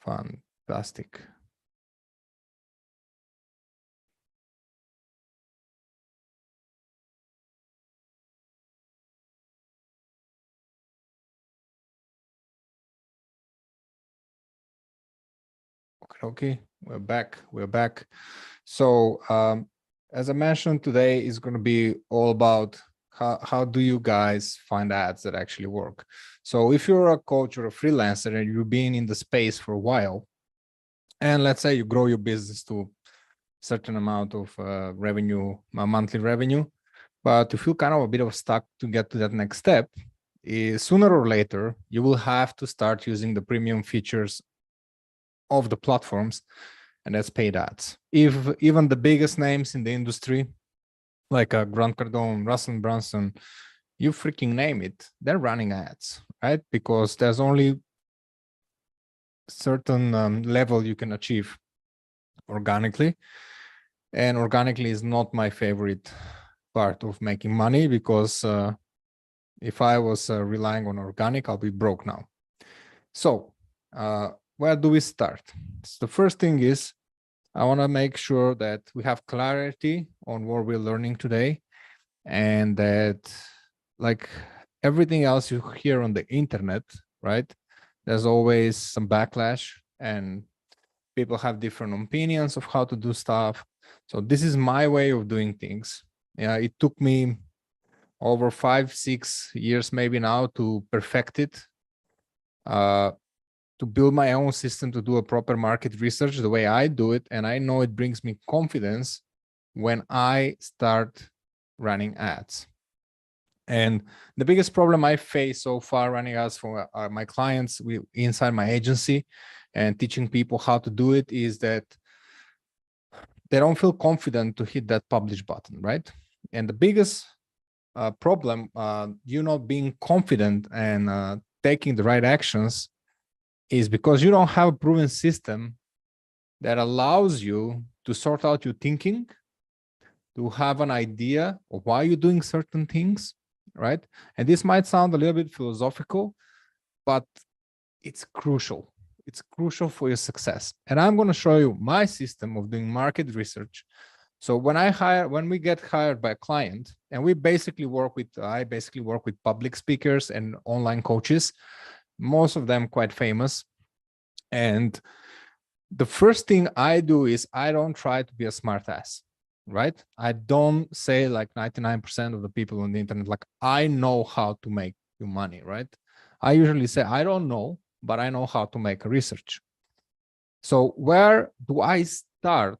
Fantastic. Okay, we're back. We're back. So as I mentioned, today is going to be all about how do you guys find ads that actually work. So if you're a coach or a freelancer and you've been in the space for a while, and let's say you grow your business to a certain amount of revenue, monthly revenue, but you feel kind of a bit of stuck to get to that next step, sooner or later, you will have to start using the premium features of the platforms, and that's paid ads. If even the biggest names in the industry, like Grant Cardone, Russell Brunson, you freaking name it, they're running ads, right? Because there's only certain level you can achieve organically, and organically is not my favorite part of making money, because if I was relying on organic, I'll be broke now. So where do we start? So the first thing is, I want to make sure that we have clarity on what we're learning today, and that, like everything else you hear on the internet, right? There's always some backlash, and people have different opinions of how to do stuff. So this is my way of doing things. Yeah, it took me over 5-6 years maybe now to perfect it, to build my own system to do a proper market research the way I do it. And I know it brings me confidence when I start running ads. And the biggest problem I face so far running ads for my clients inside my agency and teaching people how to do it is that they don't feel confident to hit that publish button, right? And the biggest problem, you not being confident and taking the right actions, is because you don't have a proven system that allows you to sort out your thinking, to have an idea of why you're doing certain things, right? And this might sound a little bit philosophical, but it's crucial. It's crucial for your success. And I'm going to show you my system of doing market research. So when we get hired by a client, and I basically work with public speakers and online coaches, most of them quite famous. And the first thing I do is I don't try to be a smart ass, right? I don't say like 99% of the people on the internet, like, I know how to make you money, right? I usually say, I don't know, but I know how to make research. So where do I start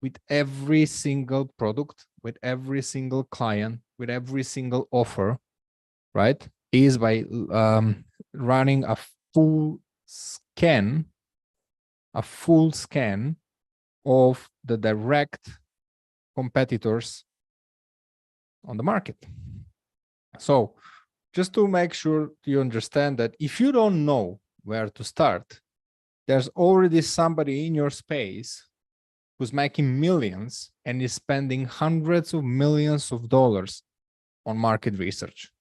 with every single product, with every single client, with every single offer, right? Is by running a full scan of the direct competitors on the market. So just to make sure you understand that if you don't know where to start, there's already somebody in your space who's making millions and is spending hundreds of millions of dollars on market research,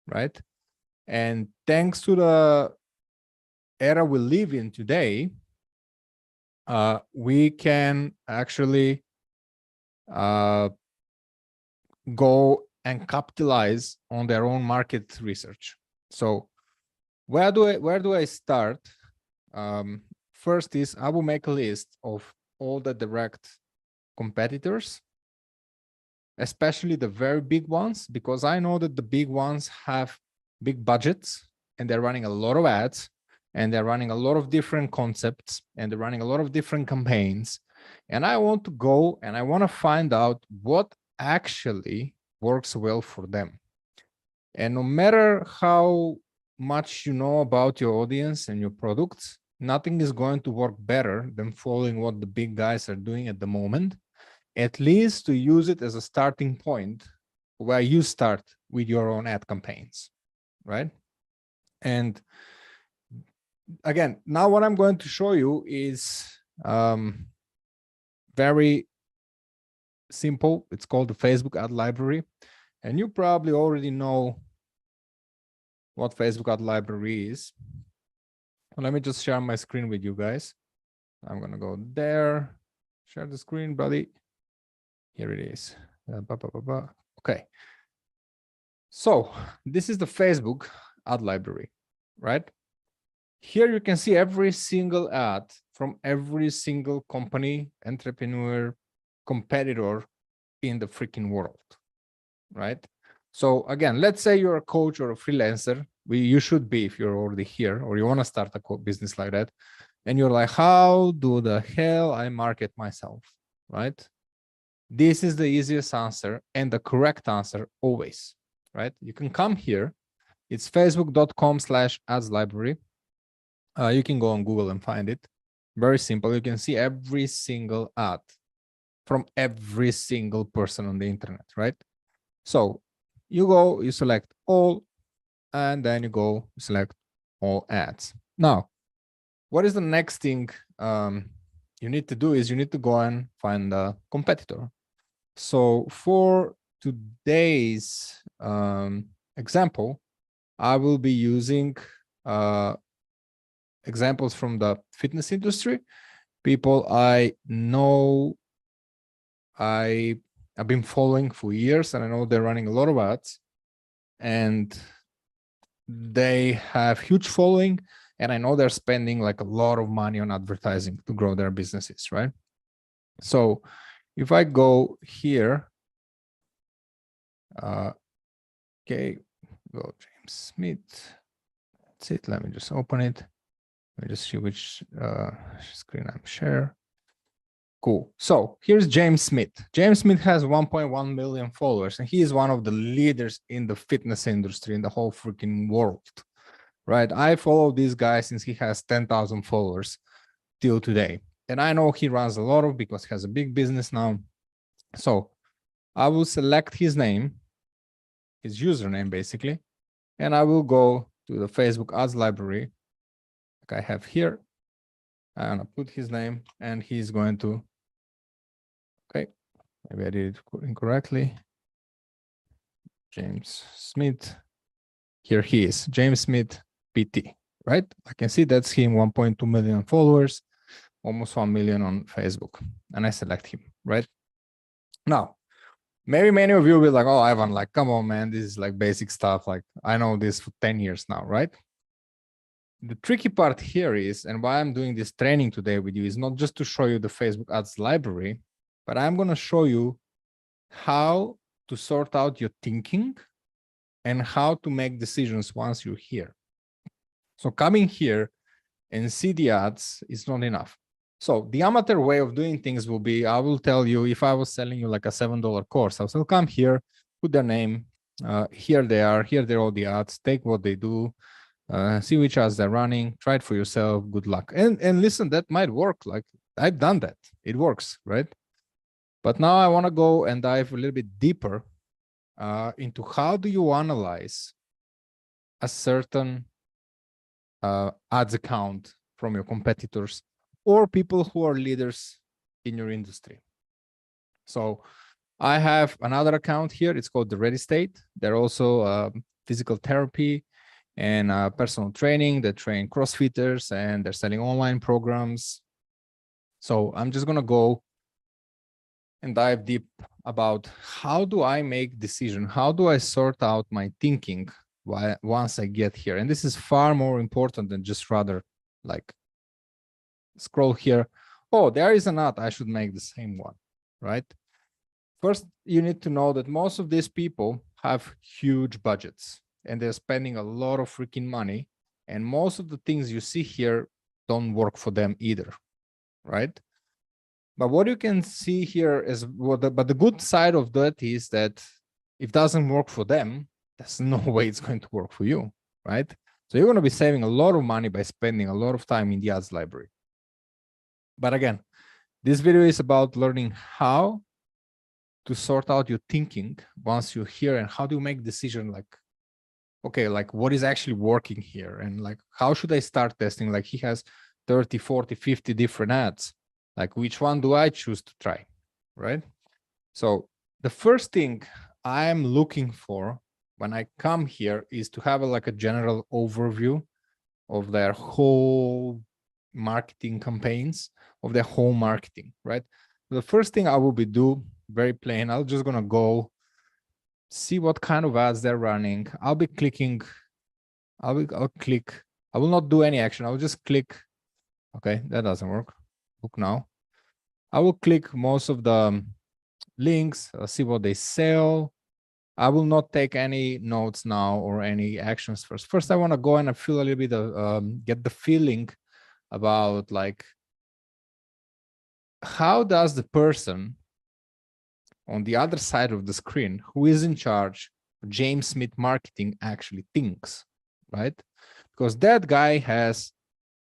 right? And thanks to the era we live in today, we can actually go and capitalize on their own market research. So where do I start? First is I will make a list of all the direct competitors, especially the very big ones, because I know that the big ones have big budgets and they're running a lot of ads and they're running a lot of different concepts and they're running a lot of different campaigns. And I want to go and I want to find out what actually works well for them. And no matter how much you know about your audience and your products, nothing is going to work better than following what the big guys are doing at the moment, at least to use it as a starting point where you start with your own ad campaigns, right? And again, now what I'm going to show you is very simple. It's called the Facebook ad library. And you probably already know what Facebook ad library is. Let me just share my screen with you guys. I'm gonna go there, share the screen, buddy. Here it is. Okay. So this is the Facebook ad library, right? Here you can see every single ad from every single company, entrepreneur, competitor in the freaking world, right? So again, let's say you're a coach or a freelancer. You should be if you're already here or you want to start a business like that. And you're like, how do the hell I market myself, right? This is the easiest answer and the correct answer always, right? You can come here. It's facebook.com/ads library. You can go on Google and find it. Very simple. You can see every single ad from every single person on the internet, right? So you go, you select all, and then you go select all ads. Now, what is the next thing you need to do is you need to go and find a competitor. So for today's example, I will be using examples from the fitness industry. People I know, I've been following for years, and I know they're running a lot of ads, and they have huge following, and I know they're spending like a lot of money on advertising to grow their businesses, right? So if I go here, okay, go James Smith. That's it. Let me just open it. Let me just see which screen I'm share. Cool. So here's James Smith. James Smith has 1.1 million followers, and he is one of the leaders in the fitness industry in the whole freaking world, right? I follow this guy since he has 10,000 followers till today. And I know he runs a lot of because he has a big business now. So I will select his name, his username basically, and I will go to the Facebook ads library like I have here. I'm gonna put his name and he's going to, okay, maybe I did it incorrectly. James Smith, here he is, James Smith PT, right? I can see that's him, 1.2 million followers, almost 1 million on Facebook, and I select him, right? Now, maybe many of you will be like, oh, Ivan, like, come on, man, this is like basic stuff. Like, I know this for 10 years now, right? The tricky part here is, and why I'm doing this training today with you is not just to show you the Facebook ads library, but I'm going to show you how to sort out your thinking and how to make decisions once you're here. So coming here and see the ads is not enough. So the amateur way of doing things will be, I will tell you, if I was selling you like a $7 course, I will come here, put their name, here they are, here they're all the ads, take what they do, see which ads they're running, try it for yourself, good luck. And listen, that might work. Like I've done that, it works, right? But now I want to go and dive a little bit deeper into how do you analyze a certain ads account from your competitors or people who are leaders in your industry. So I have another account here. It's called the Ready State. They're also physical therapy and personal training. They train CrossFitters and they're selling online programs. So I'm just going to go and dive deep about how do I make decision? How do I sort out my thinking once I get here? And this is far more important than just rather like scroll here. Oh, there is an ad. I should make the same one, right? First, you need to know that most of these people have huge budgets and they're spending a lot of freaking money. And most of the things you see here don't work for them either, right? But what you can see here is but the good side of that is that if it doesn't work for them, there's no way it's going to work for you, right? So you're going to be saving a lot of money by spending a lot of time in the ads library. But again, this video is about learning how to sort out your thinking once you're here and how do you make decision like, okay, like what is actually working here? And like, how should I start testing? Like he has 30, 40, 50 different ads. Like which one do I choose to try, right? So the first thing I'm looking for when I come here is to have like a general overview of their whole marketing campaigns, of their whole marketing, right? The first thing I will be do, very plain, I'm just gonna go see what kind of ads they're running. I'll be clicking, I'll click, I will not do any action. I'll just click. Okay, that doesn't work. Look now. I will click most of the links, see what they sell. I will not take any notes now or any actions first. First, I want to go and I feel a little bit of, get the feeling about like, how does the person on the other side of the screen who is in charge of James Smith marketing actually thinks, right? Because that guy has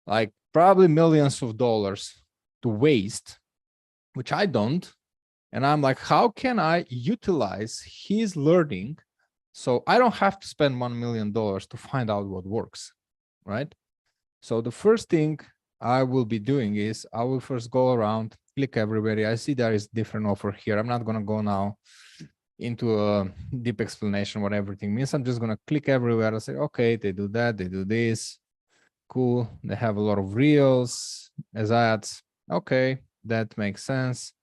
like probably millions of dollars to waste, which I don't. And I'm like, how can I utilize his learning so I don't have to spend $1 million to find out what works, right? So the first thing I will be doing is I will first go around, click everybody. I see there is different offer here. I'm not going to go now into a deep explanation what everything means. I'm just going to click everywhere and say, okay, they do that, they do this. Cool. They have a lot of reels as ads. Okay, that makes sense.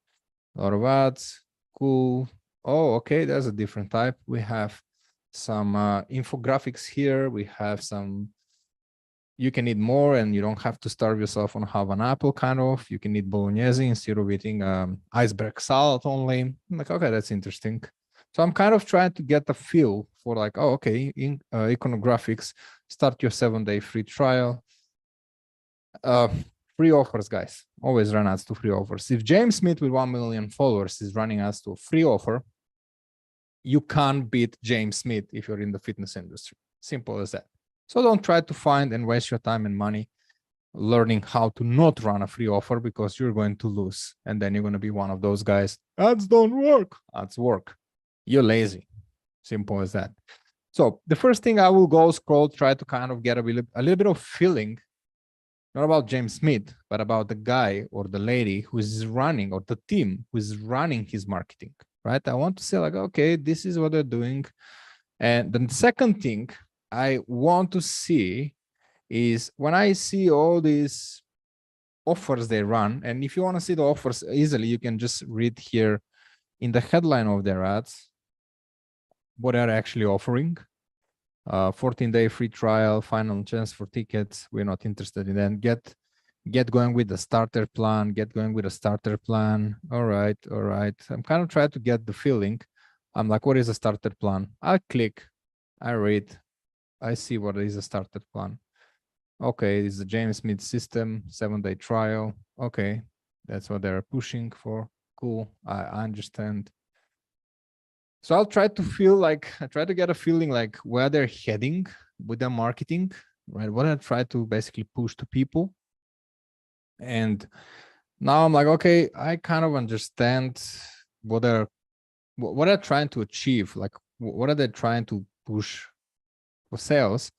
A lot of ads. Cool. Oh, okay, there's a different type. We have some infographics here. We have some, you can eat more and you don't have to starve yourself on half an apple, kind of. You can eat bolognese instead of eating iceberg salad only. I'm like, okay, that's interesting. So I'm kind of trying to get a feel for like, oh, okay, in iconographics, start your 7-day free trial. Free offers, guys. Always run ads to free offers. If James Smith with 1 million followers is running ads to a free offer, you can't beat James Smith if you're in the fitness industry. Simple as that. So don't try to find and waste your time and money learning how to not run a free offer, because you're going to lose. And then you're going to be one of those guys. Ads don't work. Ads work. You're lazy. Simple as that. So the first thing I will go scroll, try to kind of get a little bit of feeling, not about James Smith, but about the guy or the lady who is running, or the team who is running his marketing, right? I want to say like, okay, this is what they're doing. And the second thing I want to see is when I see all these offers they run, and if you want to see the offers easily, you can just read here in the headline of their ads what they're actually offering. 14-day free trial, final chance for tickets. We're not interested in that. Get going with the starter plan. Get going with a starter plan. All right. I'm kind of trying to get the feeling. I'm like, what is a starter plan? I click, I read, I see what is a starter plan. Okay, it's the James Smith system, 7-day trial. Okay, that's what they're pushing for. Cool, I understand. So I'll try to feel like, I try to get a feeling like where they're heading with their marketing, right? What I try to basically push to people. And now I'm like, okay, I kind of understand what they're trying to achieve. Like, what are they trying to push for sales?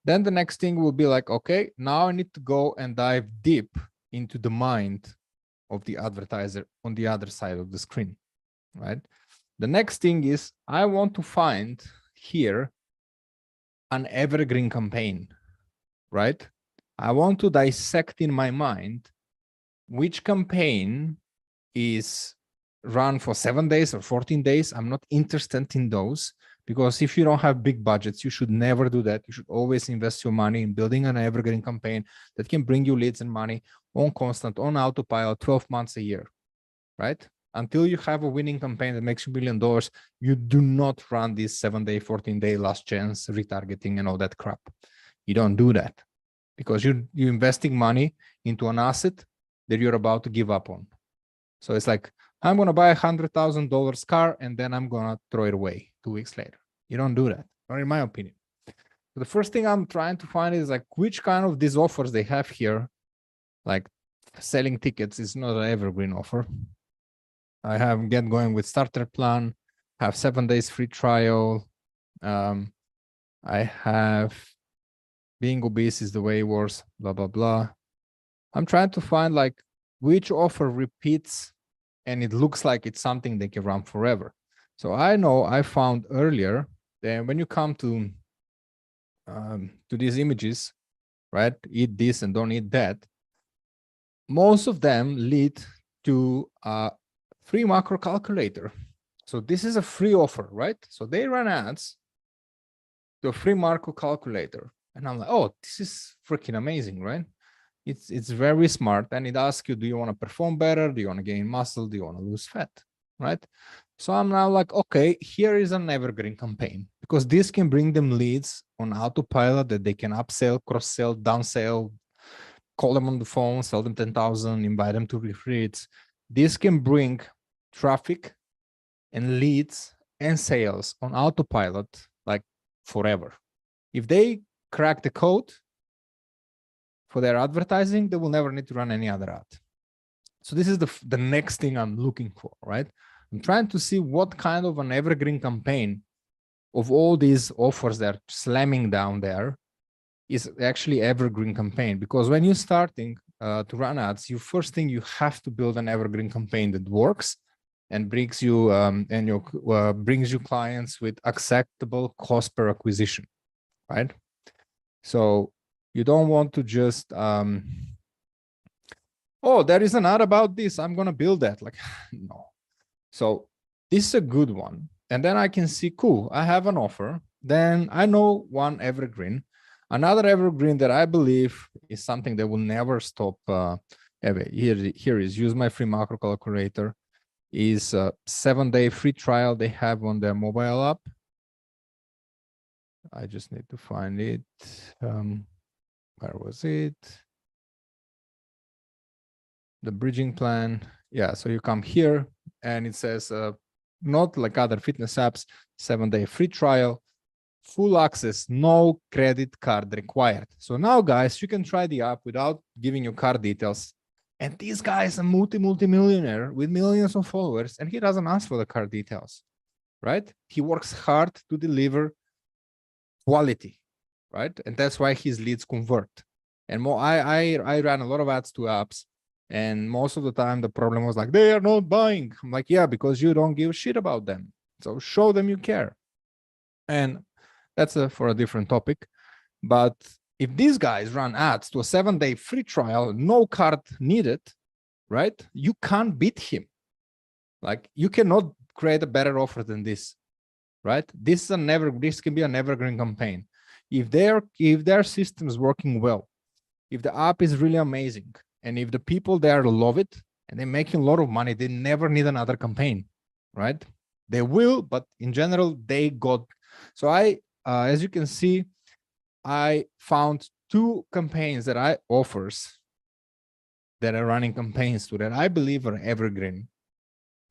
Then the next thing will be like, okay, now I need to go and dive deep into the mind of the advertiser on the other side of the screen, right? The next thing is I want to find here an evergreen campaign, right? I want to dissect in my mind which campaign is run for 7 days or 14 days. I'm not interested in those, because if you don't have big budgets, you should never do that. You should always invest your money in building an evergreen campaign that can bring you leads and money on constant, on autopilot, 12 months a year, right? Until you have a winning campaign that makes you $1 million, you do not run this 7-day, 14-day last chance retargeting and all that crap. You don't do that, because you're investing money into an asset that you're about to give up on. So it's like, I'm going to buy $100,000 car and then I'm going to throw it away 2 weeks later. You don't do that, or in my opinion. So the first thing I'm trying to find is like, which kind of these offers they have here, like selling tickets is not an evergreen offer. I have get going with starter plan, have 7 days free trial. I have being obese is the way it works, blah, blah, blah. I'm trying to find like which offer repeats and it looks like it's something they can run forever. So I know I found earlier that when you come to these images, right? Eat this and don't eat that. Most of them lead to a free macro calculator. So this is a free offer, right? So they run ads to a free macro calculator. And I'm like, oh, this is freaking amazing, right? It's very smart, and it asks you, do you want to perform better? Do you want to gain muscle? Do you want to lose fat? Right? So I'm now like, okay, here is an evergreen campaign, because this can bring them leads on autopilot that they can upsell, cross-sell, downsell, call them on the phone, sell them 10,000, invite them to retreats. This can bring traffic and leads and sales on autopilot like forever. If they crack the code for their advertising, they will never need to run any other ad. So this is the next thing I'm looking for, right? I'm trying to see what kind of an evergreen campaign of all these offers that are slamming down there is actually evergreen campaign. Because when you're starting to run ads, first thing you have to build an evergreen campaign that works and brings you brings you clients with acceptable cost per acquisition, right? So you don't want to just oh, there is an ad about this, I'm gonna build that. Like, no. So this is a good one. And then I can see, cool, I have an offer. Then I know one evergreen. Another evergreen that I believe is something that will never stop. Here is use my free macro calculator. Is a 7-day free trial they have on their mobile app. I just need to find it. Where was it? The bridging plan. Yeah, so you come here and it says not like other fitness apps, 7-day free trial, full access, no credit card required. So now, guys, you can try the app without giving you card details. And this guy is a multi-millionaire with millions of followers, and he doesn't ask for the card details, right? He works hard to deliver quality, right? And that's why his leads convert. And more, I ran a lot of ads to apps, and most of the time the problem was like, they are not buying. I'm like, yeah, because you don't give a shit about them. So show them you care. And that's for a different topic. But if these guys run ads to a 7-day free trial, no card needed, right? You can't beat him. Like, you cannot create a better offer than this, right? This can be an evergreen campaign. If their system is working well, if the app is really amazing, and if the people there love it and they're making a lot of money, they never need another campaign, right? They will, but in general, they got. So as you can see, I found 2 campaigns that I offers that are running campaigns to that I believe are evergreen.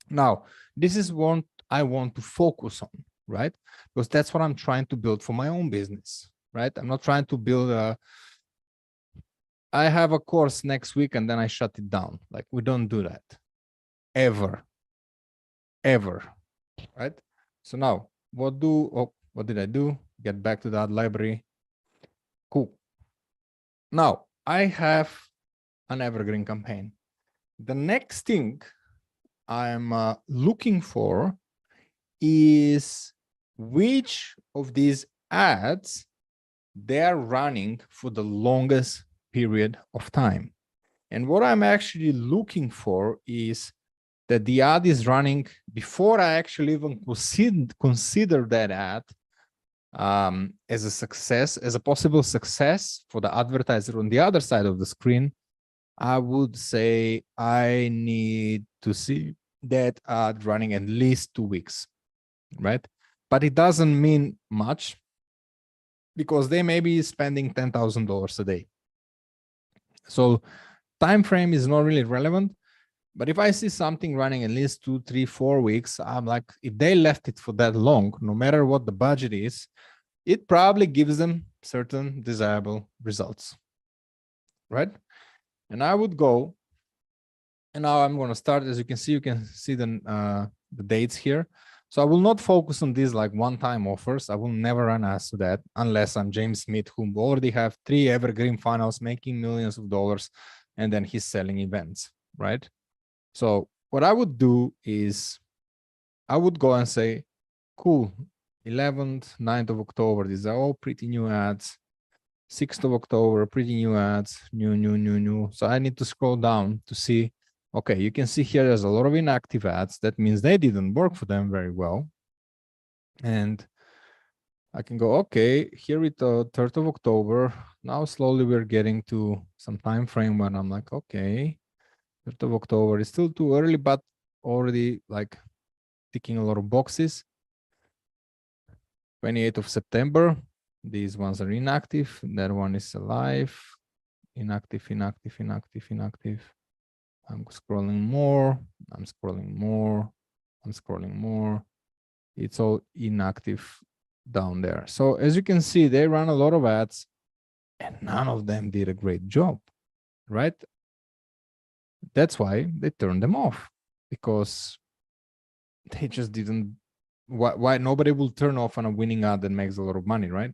Now, this is what I want to focus on, right? Because that's what I'm trying to build for my own business, right? I'm not trying to build I have a course next week and then I shut it down. Like, we don't do that ever, right? So now what did I do? Get back to that library. Cool. Now I have an evergreen campaign. The next thing I'm looking for is which of these ads they're running for the longest period of time. And what I'm actually looking for is that the ad is running before I actually even consider that ad as a success, as a possible success for the advertiser on the other side of the screen. I would say I need to see that ad running at least 2 weeks, right? But it doesn't mean much because they may be spending $10,000 a day. So time frame is not really relevant. But if I see something running at least 2, 3, 4 weeks, I'm like, if they left it for that long, no matter what the budget is, it probably gives them certain desirable results, right? And I would go, and now I'm going to start. As you can see the dates here. So I will not focus on these like one-time offers. I will never run ads to that unless I'm James Smith, who already have 3 evergreen funnels making millions of dollars, and then he's selling events, right? So what I would do is I would go and say, cool, 11th, 9th of October, these are all pretty new ads. 6th of October, pretty new ads, new. So I need to scroll down to see, okay, you can see here there's a lot of inactive ads. That means they didn't work for them very well. And I can go, okay, here with the 3rd of October. Now slowly we're getting to some time frame when I'm like, okay, 3rd of October is still too early, but already like ticking a lot of boxes. 28th of September, these ones are inactive. That one is alive. Inactive. I'm scrolling more. I'm scrolling more. It's all inactive down there. So as you can see, they run a lot of ads and none of them did a great job, right? That's why they turned them off, because they just didn't. Why nobody will turn off on a winning ad that makes a lot of money, right?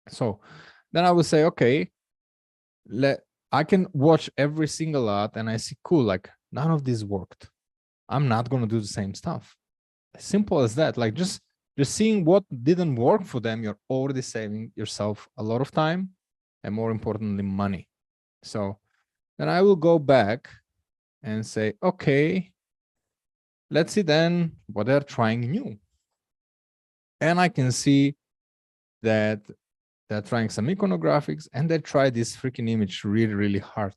So then I would say, okay, I can watch every single ad and I see, cool, like none of this worked. I'm not going to do the same stuff. As simple as that. Like just seeing what didn't work for them, you're already saving yourself a lot of time and, more importantly, money. So then I will go back and say, okay, let's see then what they're trying new. And I can see that they're trying some iconographics and they try this freaking image really hard.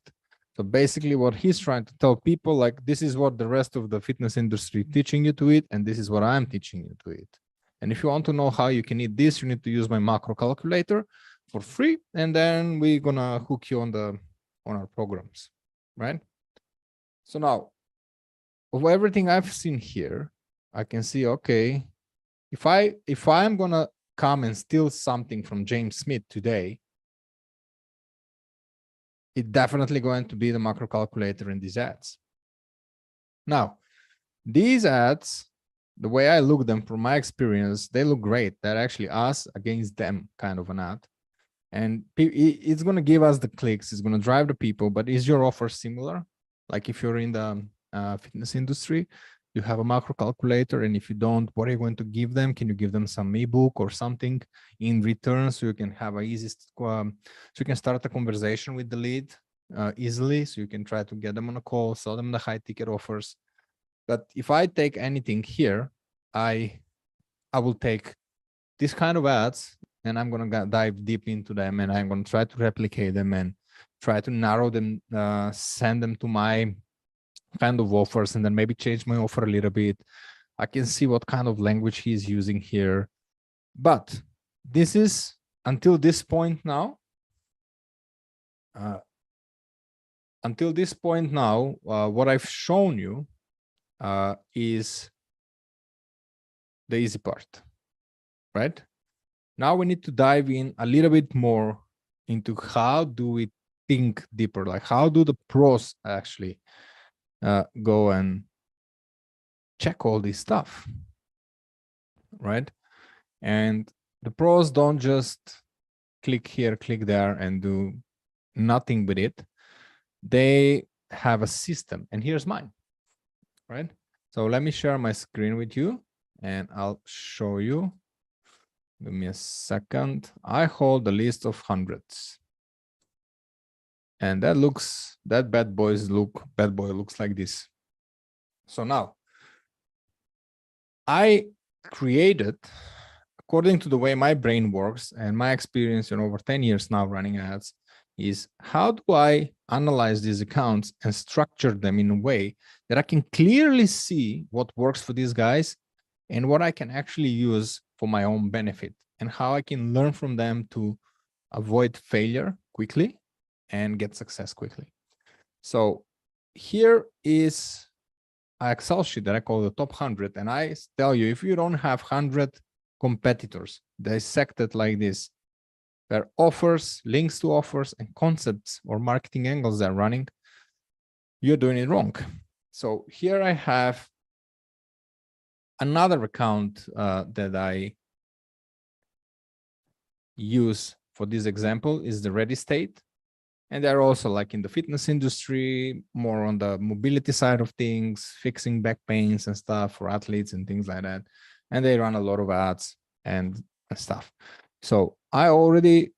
So basically what he's trying to tell people, like, this is what the rest of the fitness industry teaching you to eat, and this is what I'm teaching you to eat. And if you want to know how you can eat this, you need to use my macro calculator for free, and then we're gonna hook you on our programs, right? So now, of everything I've seen here, I can see, okay, if I'm gonna come and steal something from James Smith today, it's definitely going to be the macro calculator in these ads. Now, these ads, the way I look them from my experience, they look great. They're actually us against them kind of an ad. And it's going to give us the clicks. It's going to drive the people. But is your offer similar? Like if you're in the fitness industry, you have a macro calculator. And if you don't, what are you going to give them? Can you give them some ebook or something in return so you can have a easy, so you can start a conversation with the lead easily. So you can try to get them on a call, sell them the high ticket offers. But if I take anything here, I will take this kind of ads and I'm going to dive deep into them and I'm going to try to replicate them and try to narrow them, send them to my kind of offers, and then maybe change my offer a little bit. I can see what kind of language he's using here. But this is, until this point now, what I've shown you is the easy part, right? Now we need to dive in a little bit more into how do we think deeper, like how do the pros actually go and check all this stuff, right? And the pros don't just click here, click there and do nothing with it. They have a system, and here's mine, right? So let me share my screen with you and I'll show you. Give me a second. I hold a list of hundreds. And that bad boy looks like this. So now I created, according to the way my brain works and my experience in over 10 years now running ads, is how do I analyze these accounts and structure them in a way that I can clearly see what works for these guys and what I can actually use for my own benefit, and how I can learn from them to avoid failure quickly and get success quickly. So here is an Excel sheet that I call the top 100. And I tell you, if you don't have 100 competitors dissected like this, their offers, links to offers, and concepts or marketing angles they're running, you're doing it wrong. So here I have another account that I use for this example is the Ready State. And they're also like in the fitness industry, more on the mobility side of things, fixing back pains and stuff for athletes and things like that. And they run a lot of ads and stuff. So I already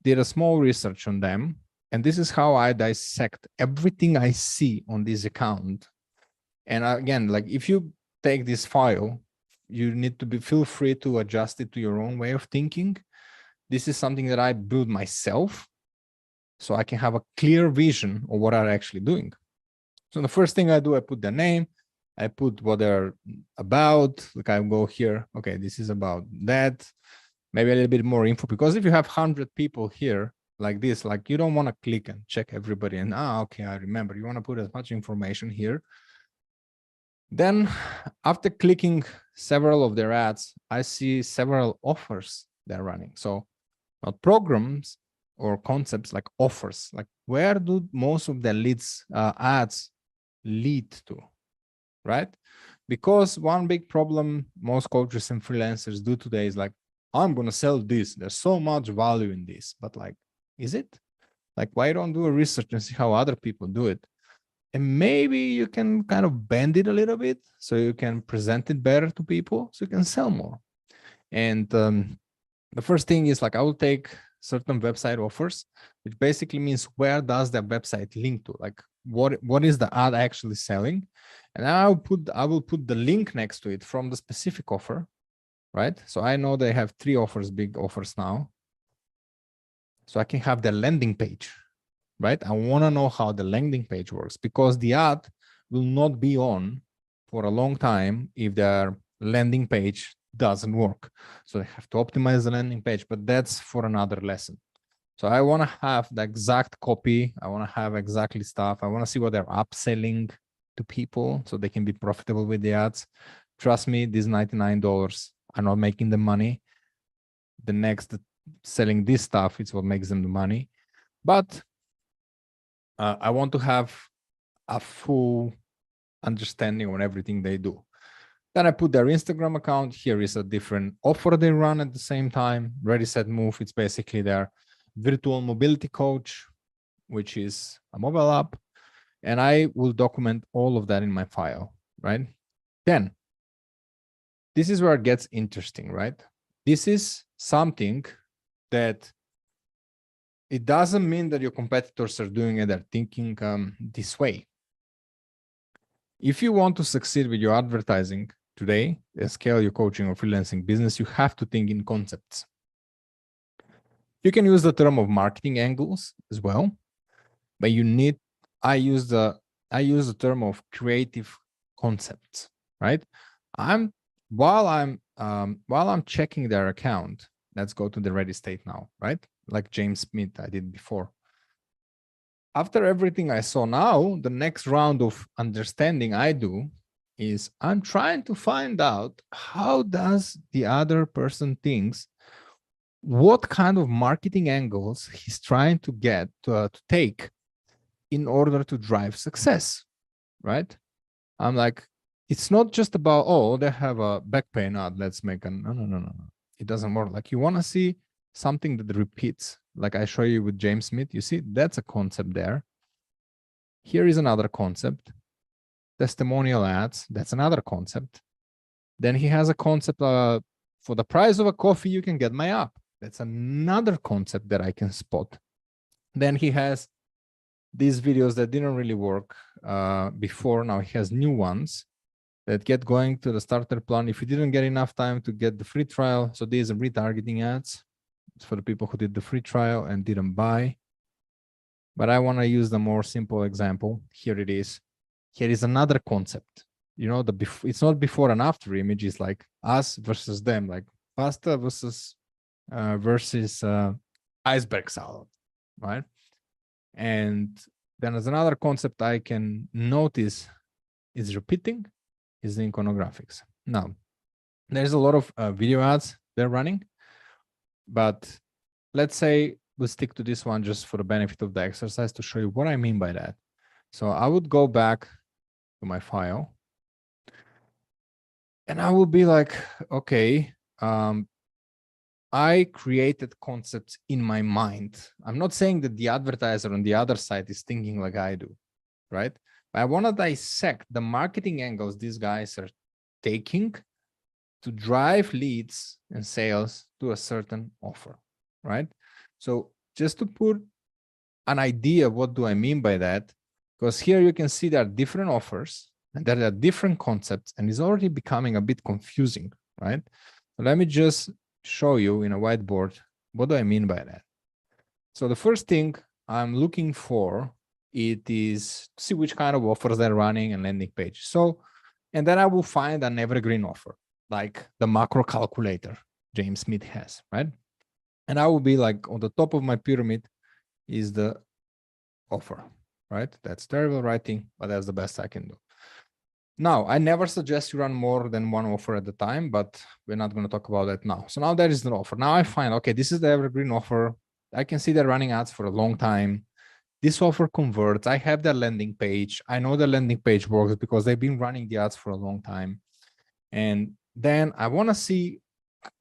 did a small research on them. And this is how I dissect everything I see on this account. And again, like if you take this file, you need to feel free to adjust it to your own way of thinking. This is something that I build myself, so I can have a clear vision of what I'm actually doing. So the first thing I do, I put the name, I put what they're about. Like I go here, okay, this is about that. Maybe a little bit more info, because if you have 100 people here like this, like you don't want to click and check everybody and, okay, I remember. You want to put as much information here. Then after clicking several of their ads, I see several offers they're running. So not programs or concepts, like offers, like where do most of the leads ads lead to, right? Because one big problem most coaches and freelancers do today is like, I'm going to sell this. There's so much value in this, but like, is it? Like, why don't do a research and see how other people do it? And maybe you can kind of bend it a little bit so you can present it better to people so you can sell more. And the first thing is like, I will take certain website offers, which basically means where does the website link to? Like what is the ad actually selling? And I will put the link next to it from the specific offer, right? So I know they have 3 offers, big offers now. So I can have the landing page, right? I want to know how the landing page works, because the ad will not be on for a long time if their landing page doesn't work. So they have to optimize the landing page, but that's for another lesson. So I want to have the exact copy. I want to have exactly stuff. I want to see what they're upselling to people so they can be profitable with the ads. Trust me, these $99 are not making the money. The next selling this stuff is what makes them the money. But I want to have a full understanding on everything they do. Then I put their Instagram account. Here is a different offer they run at the same time. Ready, Set, Move. It's basically their virtual mobility coach, which is a mobile app. And I will document all of that in my file, right? Then, this is where it gets interesting, right? This is something that it doesn't mean that your competitors are doing it, they're thinking this way. If you want to succeed with your advertising today, and scale your coaching or freelancing business, you have to think in concepts. You can use the term of marketing angles as well, but I use the term of creative concepts, right? While I'm checking their account, let's go to the ready state now, right? Like James Smith I did before. After everything I saw now, the next round of understanding I do is I'm trying to find out how does the other person thinks, what kind of marketing angles he's trying to get to take in order to drive success, right? I'm like, it's not just about, oh, they have a back pain ad, let's make a, no. It doesn't work. Like you want to see something that repeats, like I show you with James Smith, you see, that's a concept there. Here is another concept. Testimonial ads, that's another concept. Then he has a concept for the price of a coffee, you can get my app. That's another concept that I can spot. Then he has these videos that didn't really work before. Now he has new ones that get going to the starter plan. If you didn't get enough time to get the free trial, so these are retargeting ads. It's for the people who did the free trial and didn't buy. But I want to use the more simple example. Here it is. Here is another concept. You know, it's not before and after image. It's like us versus them, like pasta versus iceberg salad, right? And then there's another concept I can notice is repeating is the iconographics. Now, there's a lot of video ads they're running, but let's say we'll stick to this one just for the benefit of the exercise to show you what I mean by that. So I would go back to my file and I will be like, okay, I created concepts in my mind. I'm not saying that the advertiser on the other side is thinking like I do, right? But I want to dissect the marketing angles these guys are taking to drive leads and sales to a certain offer, right? So just to put an idea, what do I mean by that? Because here you can see there are different offers and there are different concepts, and it's already becoming a bit confusing, right? So let me just show you in a whiteboard, what do I mean by that? So the first thing I'm looking for, it is to see which kind of offers they're running and landing page. So, and then I will find an evergreen offer, like the macro calculator James Smith has, right? And I will be like on the top of my pyramid is the offer, right? That's terrible writing, but that's the best I can do. Now, I never suggest you run more than one offer at a time, but we're not going to talk about that now. So now there is an offer. Now I find, okay, this is the evergreen offer. I can see they're running ads for a long time. This offer converts. I have their landing page. I know the landing page works because they've been running the ads for a long time. And then I want to see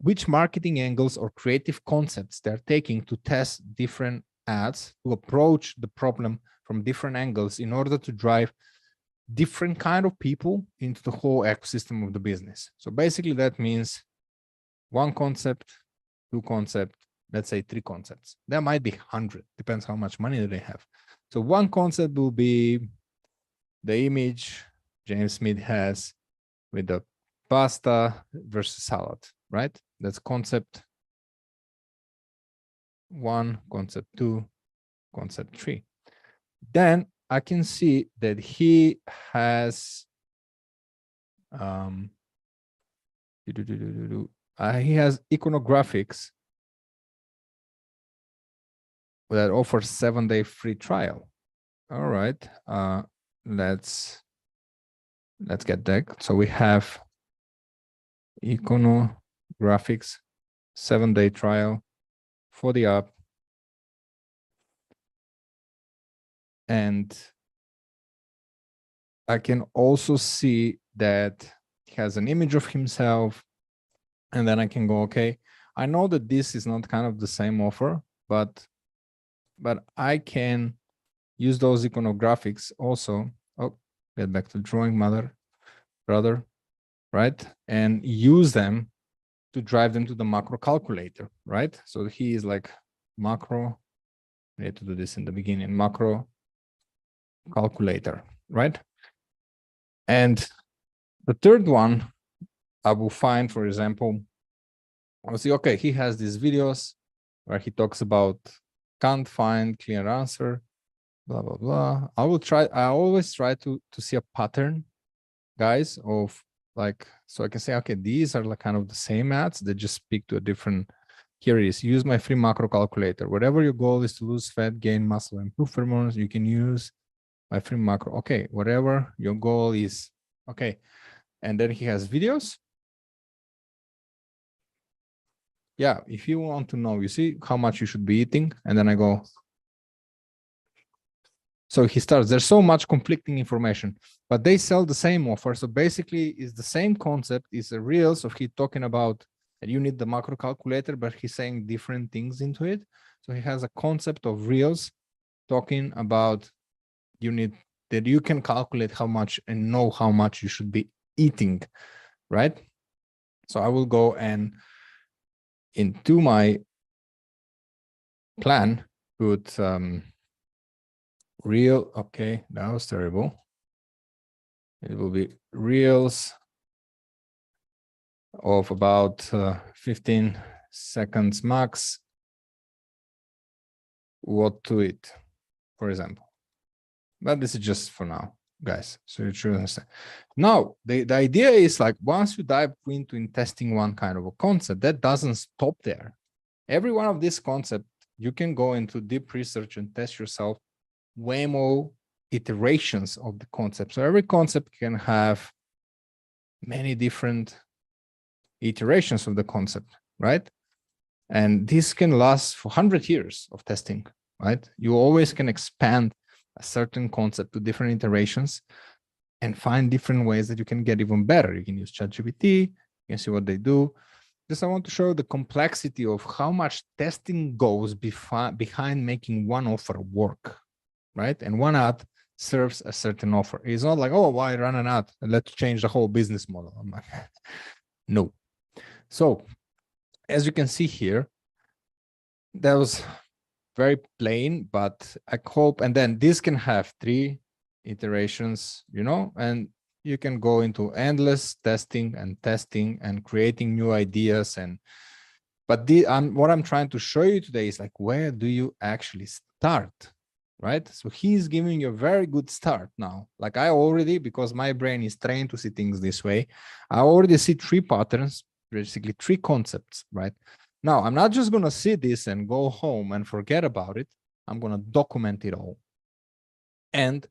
which marketing angles or creative concepts they're taking to test different ads, to approach the problem from different angles in order to drive different kind of people into the whole ecosystem of the business. So basically that means one concept, two concepts, let's say three concepts. There might be 100, depends how much money they have. So one concept will be the image James Smith has with the pasta versus salad, right? That's concept one, concept two, concept three. Then I can see that he has he has iconographics that offers 7-day free trial. All right, let's get that. So we have iconographics 7-day trial for the app, and I can also see that he has an image of himself, and then I can go, okay, I know that this is not kind of the same offer, but I can use those iconographics also. Oh, get back to drawing brother, right? And use them to drive them to the macro calculator, right? So he is like macro, I need to do this in the beginning, macro calculator, right? And the third one, I will find, for example, I'll see, okay, he has these videos where he talks about can't find clear answer, blah, blah, blah. I always try to see a pattern, guys, of like, so I can say, okay, these are like kind of the same ads that just speak to a different, here it is, use my free macro calculator. Whatever your goal is to lose fat, gain muscle, improve performance, you can use my free macro. Okay, whatever your goal is. Okay. And then he has videos. Yeah, if you want to know, you see how much you should be eating, and then I go. So he starts, there's so much conflicting information, but they sell the same offer. So basically it's the same concept, it's a reels of he talking about that you need the macro calculator, but he's saying different things into it. So he has a concept of reels talking about you need that you can calculate how much and know how much you should be eating, right? So I will go and into my plan, put real, okay, that was terrible. It will be reels of about 15 seconds max. What to eat, for example. But this is just for now, guys. So you should understand. Now, the idea is like once you dive into in testing one kind of a concept, that doesn't stop there. Every one of these concepts, you can go into deep research and test yourself way more iterations of the concept. So every concept can have many different iterations of the concept, right? And this can last for 100 years of testing, right? You always can expand a certain concept to different iterations and find different ways that you can get even better. You can use ChatGPT, you can see what they do. Just I want to show the complexity of how much testing goes behind making one offer work, right? And one ad serves a certain offer. It's not like, oh, why run an ad and let's change the whole business model. I'm like, no. So as you can see here, that was very plain, but I hope, and then this can have 3 iterations, you know, and you can go into endless testing and creating new ideas. And but what I'm trying to show you today is like, where do you actually start, right? So he's giving you a very good start now. Like I already, because my brain is trained to see things this way, I already see 3 patterns, basically 3 concepts, right? Now, I'm not just going to see this and go home and forget about it. I'm going to document it all. And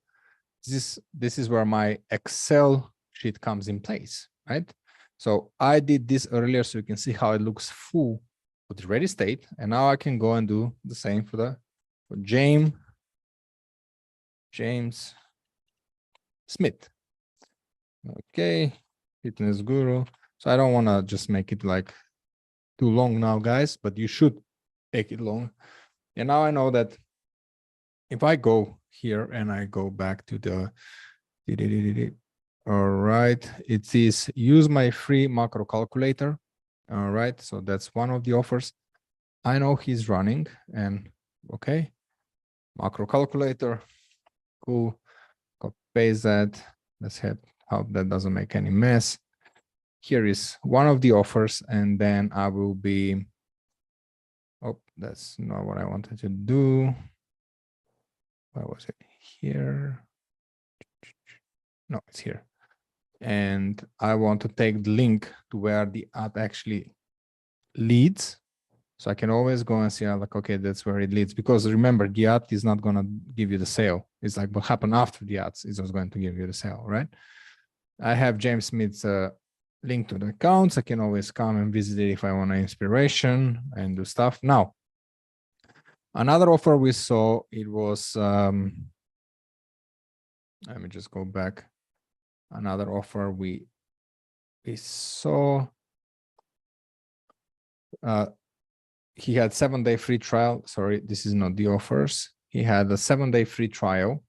this is where my Excel sheet comes in place, right? So I did this earlier so you can see how it looks full with the ready state. And now I can go and do the same for James Smith. Okay, fitness guru. So I don't want to just make it like too long now, guys, but you should make it long. And now I know that if I go here and I go back to the, all right, it is use my free macro calculator. All right, so that's one of the offers. I know he's running, and okay, macro calculator, cool, copy paste that. Let's hope that doesn't make any mess. Here is one of the offers, and then I will be, oh, that's not what I wanted to do. Where was it? Here. No, it's here. And I want to take the link to where the ad actually leads. So I can always go and see, like, okay, that's where it leads. Because remember, the ad is not going to give you the sale. It's like what happened after the ads is what's going to give you the sale, right? I have James Smith's link to the accounts. I can always come and visit it if I want an inspiration and do stuff. Now, another offer we saw, it was, let me just go back. Another offer we saw, he had 7-day free trial. Sorry, this is not the offers. He had a 7-day free trial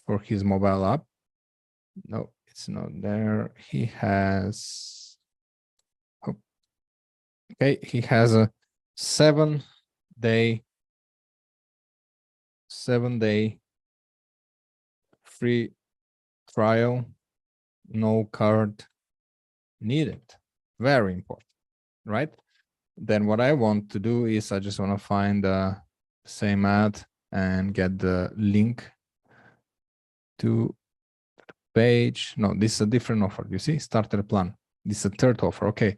for his mobile app. No, it's not there. He has, oh, okay, he has a 7-day free trial, no card needed. Very important, right? Then what I want to do is I just want to find the same ad and get the link to the page. No, this is a different offer. You see, starter plan. This is a 3rd offer. Okay.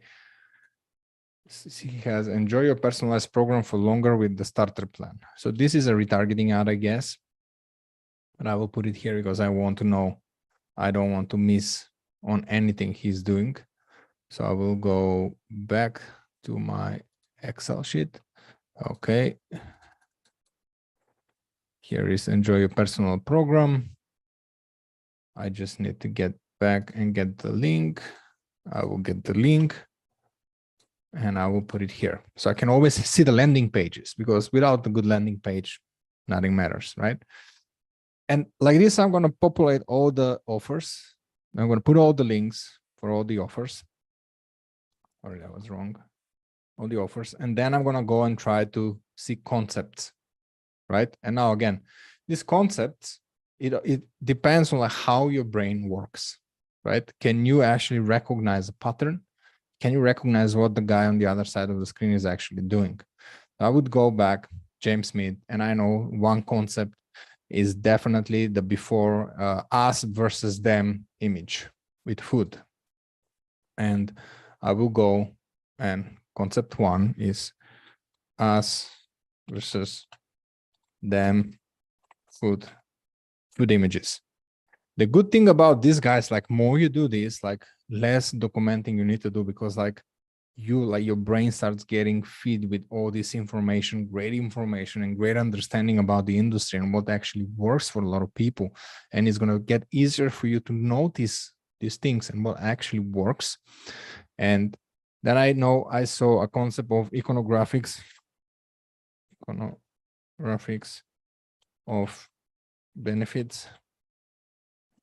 He has enjoy your personalized program for longer with the starter plan. So this is a retargeting ad, I guess. And I will put it here because I want to know. I don't want to miss on anything he's doing. So I will go back to my Excel sheet. Okay. Here is enjoy your personal program. I just need to get back and get the link. I will get the link and I will put it here. So I can always see the landing pages, because without a good landing page, nothing matters, right? And like this, I'm going to populate all the offers. I'm going to put all the links for all the offers. Sorry, that was wrong. All the offers. And then I'm going to go and try to see concepts, right? And now again, these concepts, it depends on like how your brain works, right? Can you actually recognize a pattern? Can you recognize what the guy on the other side of the screen is actually doing? I would go back, James Smith, and I know one concept is definitely the before us versus them image with food. And I will go, and concept 1 is us versus them food images. The good thing about these guys, like more you do this, like less documenting you need to do, because like your brain starts getting feed with all this information, great information and great understanding about the industry and what actually works for a lot of people. And it's going to get easier for you to notice these things and what actually works. And then I saw a concept of iconographics of benefits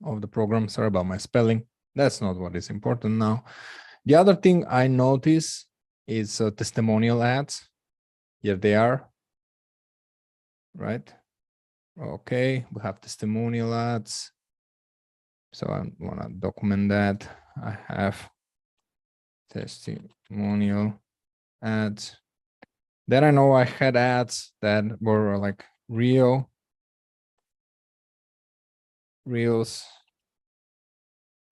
of the program. Sorry about my spelling. That's not what is important now. The other thing I notice is testimonial ads. Here they are. right? Okay, we have testimonial ads. So I want to document that. I have testimonial ads. Then I know I had ads that were like reels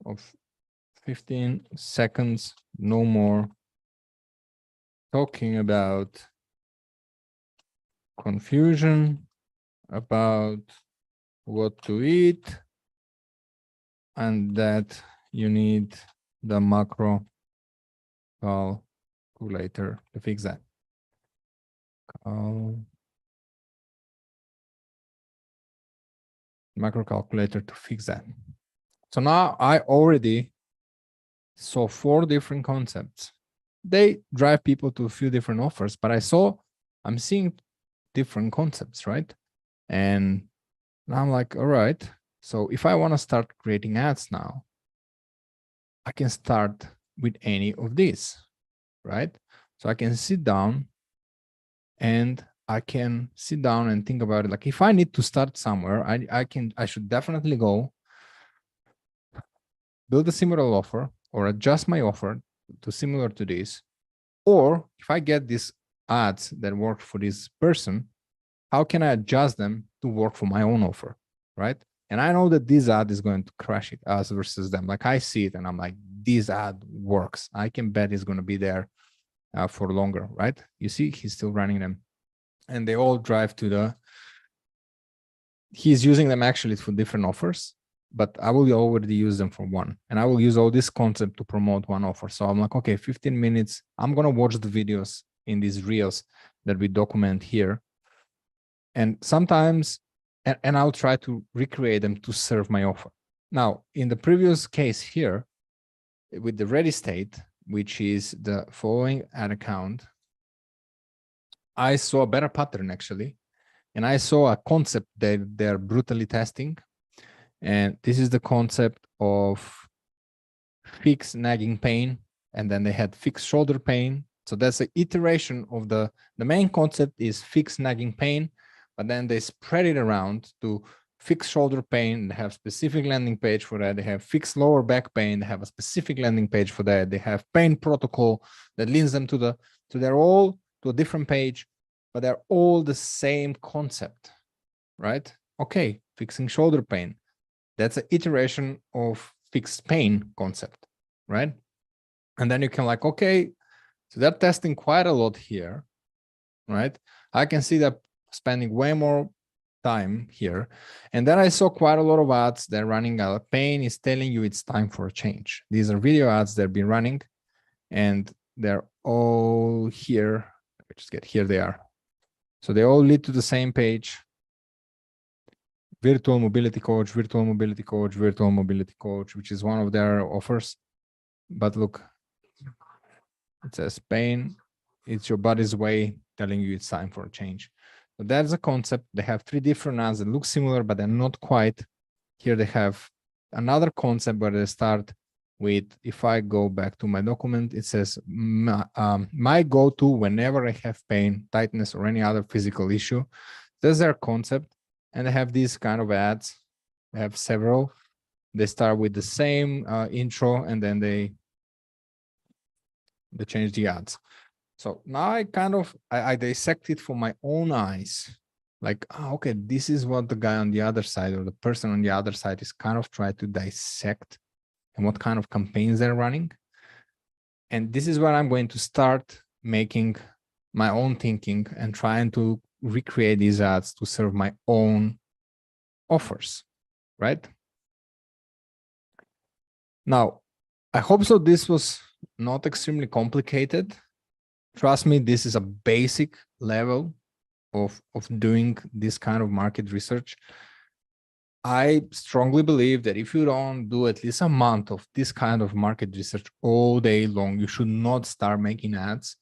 of 15 seconds, no more, talking about confusion, about what to eat, and that you need the macro calculator to fix that. Macro calculator to fix that. So now I already saw 4 different concepts. They drive people to a few different offers, but I'm seeing different concepts, right? And now I'm like, all right, so if I want to start creating ads now, I can start with any of these, right? So I can sit down and I can sit down and think about it. Like if I need to start somewhere, I should definitely go build a similar offer or adjust my offer to similar to this. Or if I get these ads that work for this person, how can I adjust them to work for my own offer, right? And I know that this ad is going to crush it, us versus them. Like I see it and I'm like, this ad works. I can bet it's going to be there for longer, right? You see, he's still running them. And they all drive to he's using them actually for different offers, but I will already use them for one. And I will use all this concept to promote one offer. So I'm like, okay, 15 minutes. I'm going to watch the videos in these reels that we document here. And sometimes, and I'll try to recreate them to serve my offer. Now, in the previous case here, with the ready state, which is the following ad account, I saw a better pattern actually. And I saw a concept that they're brutally testing. And this is the concept of fixed nagging pain. And then they had fixed shoulder pain. So that's an iteration of the main concept is fixed nagging pain, but then they spread it around to fixed shoulder pain. They have specific landing page for that. They have fixed lower back pain. They have a specific landing page for that. They have pain protocol that leads them to they're all to a different page, but they're all the same concept, right? Okay, fixing shoulder pain. That's an iteration of fixed pain concept, right? And then you can like, okay, so they're testing quite a lot here, right? I can see that spending way more time here. And then I saw quite a lot of ads that running out of pain is telling you it's time for a change. These are video ads that have been running and they're all here. Let me just get here they are. So they all lead to the same page. Virtual mobility coach, virtual mobility coach, virtual mobility coach, which is one of their offers. But look, it says pain, it's your body's way telling you it's time for a change. So that's a concept. They have 3 different ads that look similar, but they're not quite. Here they have another concept where they start with, if I go back to my document, it says, my go-to whenever I have pain, tightness, or any other physical issue. That's their concept. And they have these kind of ads. They have several. They start with the same intro, and then they change the ads. So now I dissect it for my own eyes. Like, oh, okay, this is what the guy on the other side or the person on the other side is kind of trying to dissect and what kind of campaigns they're running. And this is where I'm going to start making my own thinking and trying to recreate these ads to serve my own offers, right? Now, I hope so this was not extremely complicated. Trust me, this is a basic level of doing this kind of market research. I strongly believe that if you don't do at least a month of this kind of market research all day long, you should not start making ads.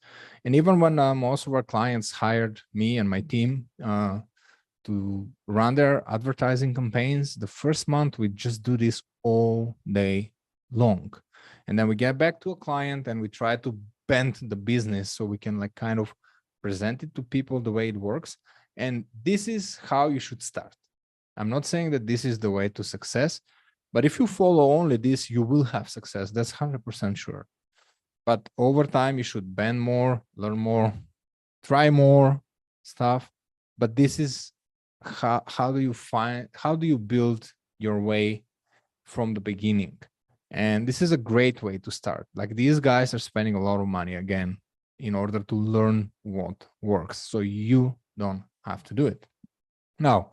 And even when most of our clients hired me and my team to run their advertising campaigns, the first month we just do this all day long. And then we get back to a client and we try to bend the business so we can like kind of present it to people the way it works. And this is how you should start. I'm not saying that this is the way to success, but if you follow only this, you will have success. That's 100% sure. But over time, you should bend more, learn more, try more stuff. But this is how do you build your way from the beginning? And this is a great way to start. Like, these guys are spending a lot of money again in order to learn what works, so you don't have to do it. Now,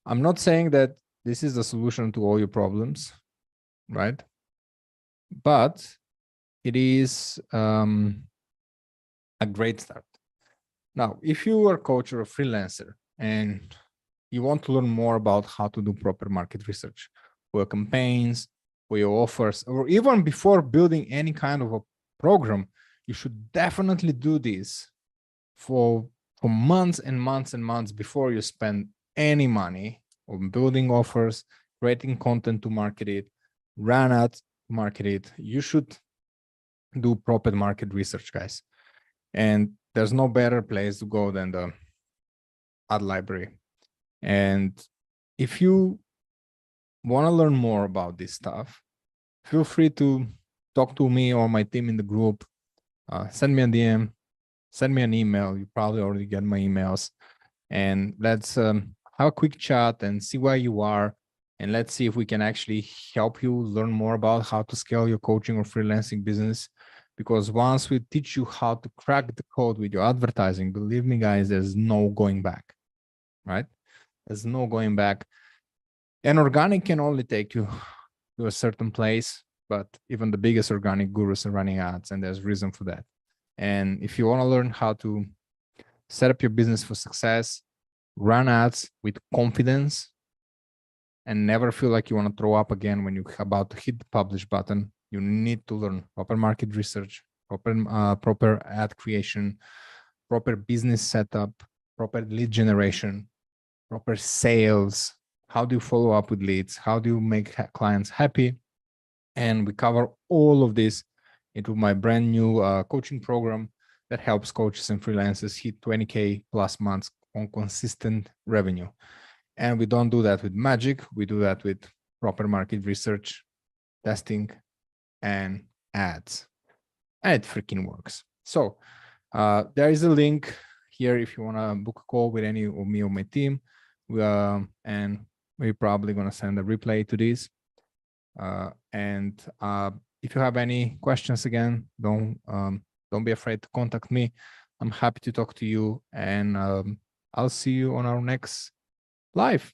I'm not saying that this is the solution to all your problems, right? But it is a great start. Now, if you are a coach or a freelancer and you want to learn more about how to do proper market research for your campaigns, for your offers, or even before building any kind of a program, you should definitely do this for months and months and months before you spend any money on building offers, creating content to market it, run ads to market it. You should do proper market research, guys. And there's no better place to go than the ad library. And if you want to learn more about this stuff, feel free to talk to me or my team in the group. Send me a DM, send me an email. You probably already get my emails. And let's have a quick chat and see where you are. And let's see if we can actually help you learn more about how to scale your coaching or freelancing business. Because once we teach you how to crack the code with your advertising, believe me, guys, there's no going back, right? There's no going back. And organic can only take you to a certain place, but even the biggest organic gurus are running ads, and there's reason for that. And if you want to learn how to set up your business for success, run ads with confidence, and never feel like you want to throw up again when you're about to hit the publish button, you need to learn proper market research, proper ad creation, proper business setup, proper lead generation, proper sales. How do you follow up with leads? How do you make clients happy? And we cover all of this into my brand new coaching program that helps coaches and freelancers hit 20K plus months on consistent revenue. And we don't do that with magic. We do that with proper market research, testing, and ads. And it freaking works. So there is a link here if you want to book a call with any of me or my team. And we're probably going to send a replay to this. And if you have any questions, again, don't be afraid to contact me. I'm happy to talk to you, and I'll see you on our next live.